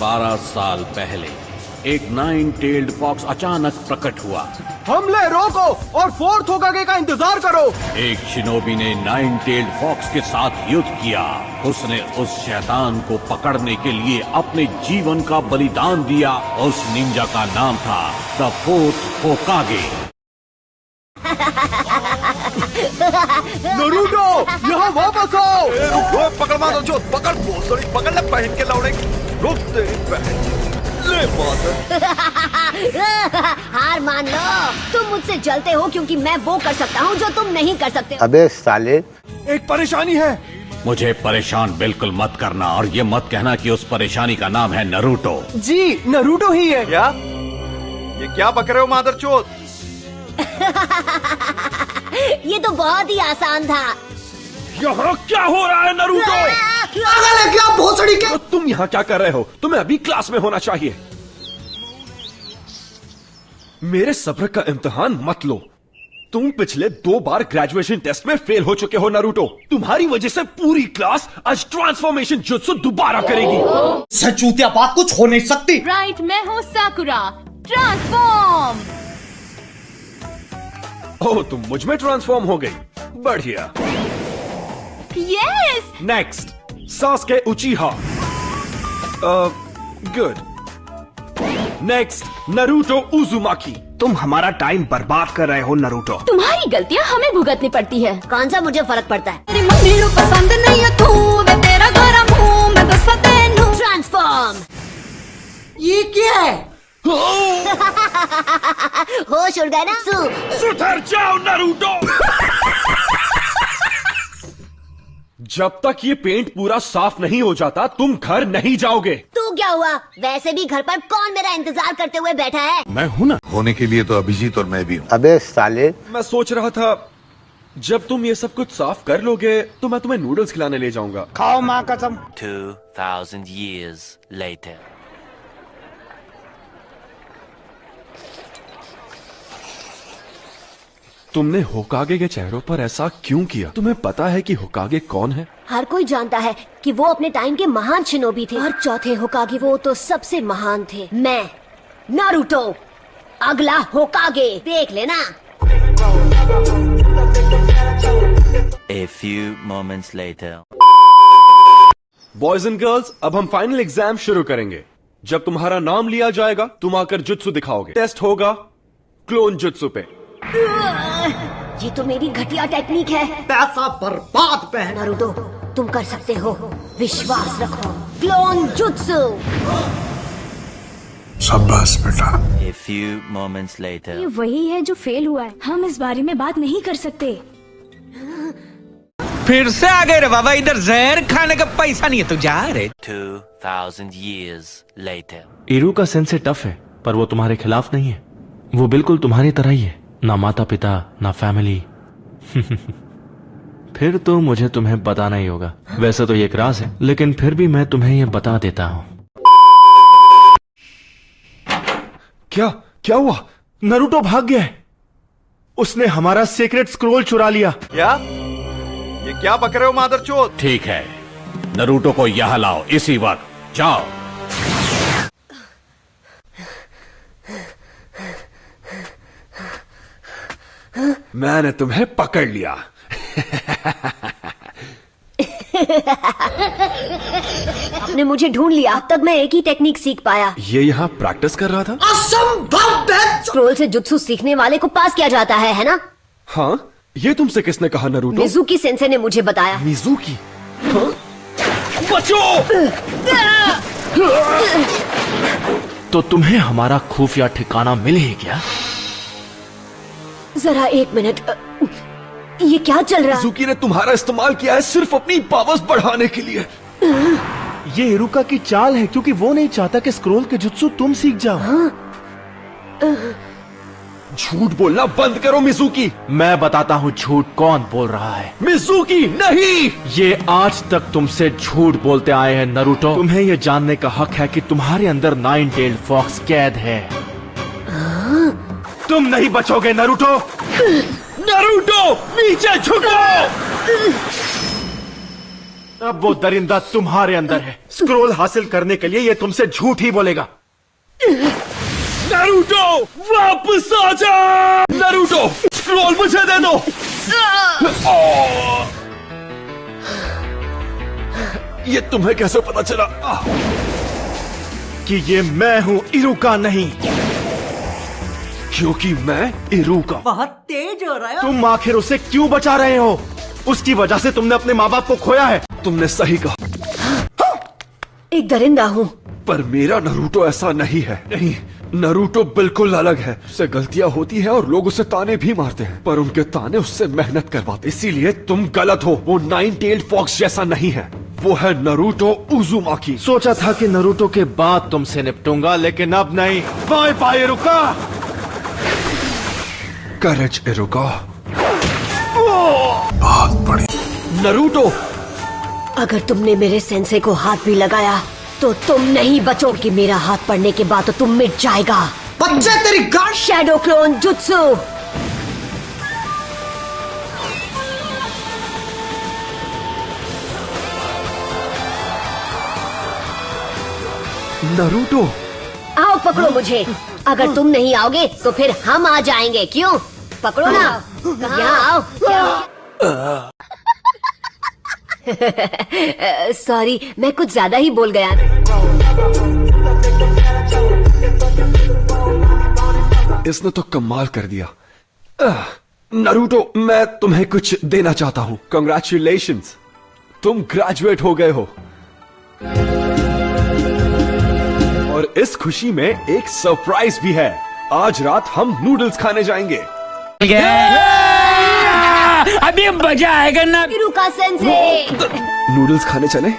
12 साल पहले एक 9-tailed फॉक्स अचानक प्रकट हुआ। हमले रोको और फोर्थ होकागे का इंतजार करो। एक शिनोबी ने 9-tailed फॉक्स के साथ युद्ध किया। उसने उस शैतान को पकड़ने के लिए अपने जीवन का बलिदान दिया। उस निंजा का नाम था द फोर्थ होकागे। नरूटो, यहाँ वापस आओ। पकड़ मादर चोद, पकड़ भोसड़ी, पकड़ ले पहन के लौड़े। रुक तेरी बहन, ले मादर। हार मान लो, तुम मुझसे जलते हो क्योंकि मैं वो कर सकता हूँ जो तुम नहीं कर सकते हो। अबे साले, एक परेशानी है। मुझे परेशान बिल्कुल मत करना और ये मत कहना कि उस परेशानी का नाम है नरूटो। जी, नरूटो ही है। क्या? ये क्या बक रहे हो मादर चोद? ये तो बहुत ही आसान था। यहाँ क्या हो रहा है नरूटो? पागल है क्या भोसड़ी के? तो तुम यहाँ क्या कर रहे हो? तुम्हें अभी क्लास में होना चाहिए। मेरे सब्र का इम्तिहान मत लो। तुम पिछले 2 बार ग्रेजुएशन टेस्ट में फेल हो चुके हो नरूटो। तुम्हारी वजह से पूरी क्लास आज ट्रांसफॉर्मेशन जुत्सु दोबारा करेगी। सचूतिया बात कुछ हो नहीं सकती। राइट, मैं हूँ साकुरा। ट्रांसफॉर्म। ओह, तुम मुझ में ट्रांसफॉर्म हो गई। बढ़िया। Yes. Next, Sasuke Uchiha. Good. Next, Naruto Uzumaki. तुम हमारा टाइम बर्बाद कर रहे हो नरूटो। तुम्हारी गलतियाँ हमें भुगतनी पड़ती है। कौन सा मुझे फर्क पड़ता है? तेरी मम्मी को पसंद नहीं है तू, मैं तेरा गरम हूँ, मैं दसा तेनू। ट्रांसफॉर्म। ये क्या है? होश उड़ गए ना? सुधर जाओ नरूटो। जब तक ये पेंट पूरा साफ नहीं हो जाता तुम घर नहीं जाओगे। तू क्या हुआ? वैसे भी घर पर कौन मेरा इंतजार करते हुए बैठा है? मैं हूं ना। होने के लिए तो अभिजीत और मैं भी हूँ। अबे साले, मैं सोच रहा था जब तुम ये सब कुछ साफ कर लोगे तो मैं तुम्हें नूडल्स खिलाने ले जाऊंगा। खाओ माँ कसम। 2000 years later. तुमने होकागे के चेहरों पर ऐसा क्यों किया? तुम्हें पता है कि होकागे कौन है? हर कोई जानता है कि वो अपने टाइम के महान शिनोबी थे और चौथे होकागे वो तो सबसे महान थे। मैं नारुतो, अगला होकागे। देख लेना। A few moments later. Boys and girls, अब हम फाइनल एग्जाम शुरू करेंगे। जब तुम्हारा नाम लिया जाएगा तुम आकर जुत्सु दिखाओगे। टेस्ट होगा क्लोन जुत्सु पे। ये तो मेरी घटिया टेक्निक है। पैसा बर्बाद पहन। नारुतो, तुम कर सकते हो, विश्वास रखो। Clone jutsu. शाबाश बेटा। A few moments later. ये वही है जो फेल हुआ है। हम इस बारे में बात नहीं कर सकते। फिर से आ गए रे बाबा, इधर जहर खाने का पैसा नहीं है तो जा रे। 2000 years later. इरू का सेंस टफ है पर वो तुम्हारे खिलाफ नहीं है। वो बिल्कुल तुम्हारी तरह ही है, ना माता पिता ना फैमिली। फिर तो मुझे तुम्हें बताना ही होगा। वैसे तो ये एक राज है लेकिन फिर भी मैं तुम्हें ये बता देता हूँ। क्या हुआ? नरूटो भाग गया है। उसने हमारा सीक्रेट स्क्रोल चुरा लिया। क्या? ये क्या बक रहे हो मादर चोद? ठीक है, नरूटो को यहाँ लाओ इसी वक्त। जाओ। मैंने तुम्हें पकड़ लिया। आपने मुझे ढूंढ लिया। अब तक मैं एक ही टेक्निक सीख पाया। ये यहाँ प्रैक्टिस कर रहा था। असंभव है। स्क्रोल से जुत्सु सीखने वाले को पास किया जाता है ना? हाँ, ये तुमसे किसने कहा नरूटो? मिजुकी सेंसे ने मुझे बताया। मिजुकी? हाँ? बचो! तो तुम्हें हमारा खुफिया ठिकाना मिले ही क्या? जरा एक मिनट, ये क्या चल रहा है? मिजुकी ने तुम्हारा इस्तेमाल किया है सिर्फ अपनी पावर्स बढ़ाने के लिए। ये इरुका की चाल है क्योंकि वो नहीं चाहता कि स्क्रोल के जुत्सु तुम सीख जाओ। झूठ बोलना बंद करो मिजुकी। मैं बताता हूँ झूठ कौन बोल रहा है। मिजुकी नहीं! ये आज तक तुमसे झूठ बोलते आए हैं नरूटो। तुम्हें ये जानने का हक है कि तुम्हारे अंदर 9-tailed फॉक्स कैद है। तुम नहीं बचोगे नरूटो। नरूटो नीचे झुको। अब वो दरिंदा तुम्हारे अंदर है। स्क्रोल हासिल करने के लिए ये तुमसे झूठ ही बोलेगा। नारुतो वापस आ जा। नारुतो स्क्रॉल मुझे दे दो। ये तुम्हें कैसे पता चला कि ये मैं हूं, इरुका नहीं। क्योंकि मैं इरुका। बहुत तेज हो रहा है। तुम आखिर उसे क्यों बचा रहे हो? उसकी वजह से तुमने अपने माँ बाप को खोया है। तुमने सही कहा। एक दरिंदा हूँ। पर मेरा नारुतो ऐसा नहीं है। नहीं, नारुतो बिल्कुल अलग है। उससे गलतियां होती है और लोग उसे ताने भी मारते हैं, पर उनके ताने उससे मेहनत करवाते। इसीलिए तुम गलत हो। वो 9-tailed फॉक्स जैसा नहीं है। वो है नारुतो उजुमाकी। सोचा था कि नारुतो के बाद तुमसे निपटूंगा, लेकिन अब नहीं। Bye bye Iruka. Courage Iruka. बहुत बड़ी। नारुतो, अगर तुमने मेरे सेंसे को हाथ भी लगाया तो तुम नहीं बचोगे। मेरा हाथ पड़ने के बाद तो तुम मिट जाएगा। बच्चे तेरी गांड। Shadow clone jutsu. नारुतो, आओ पकड़ो मुझे। अगर तुम नहीं आओगे तो फिर हम आ जाएंगे। क्यों? पकड़ो ना। यहाँ आओ। सॉरी, मैं कुछ ज्यादा ही बोल गया। इसने तो कमाल कर दिया। नारुतो, मैं तुम्हें कुछ देना चाहता हूँ। कंग्रेचुलेशंस, तुम ग्रेजुएट हो गए हो। और इस खुशी में एक सरप्राइज भी है। आज रात हम नूडल्स खाने जाएंगे। अभी मजा आएगा ना। इरुका सेंसे। नूडल्स खाने चले?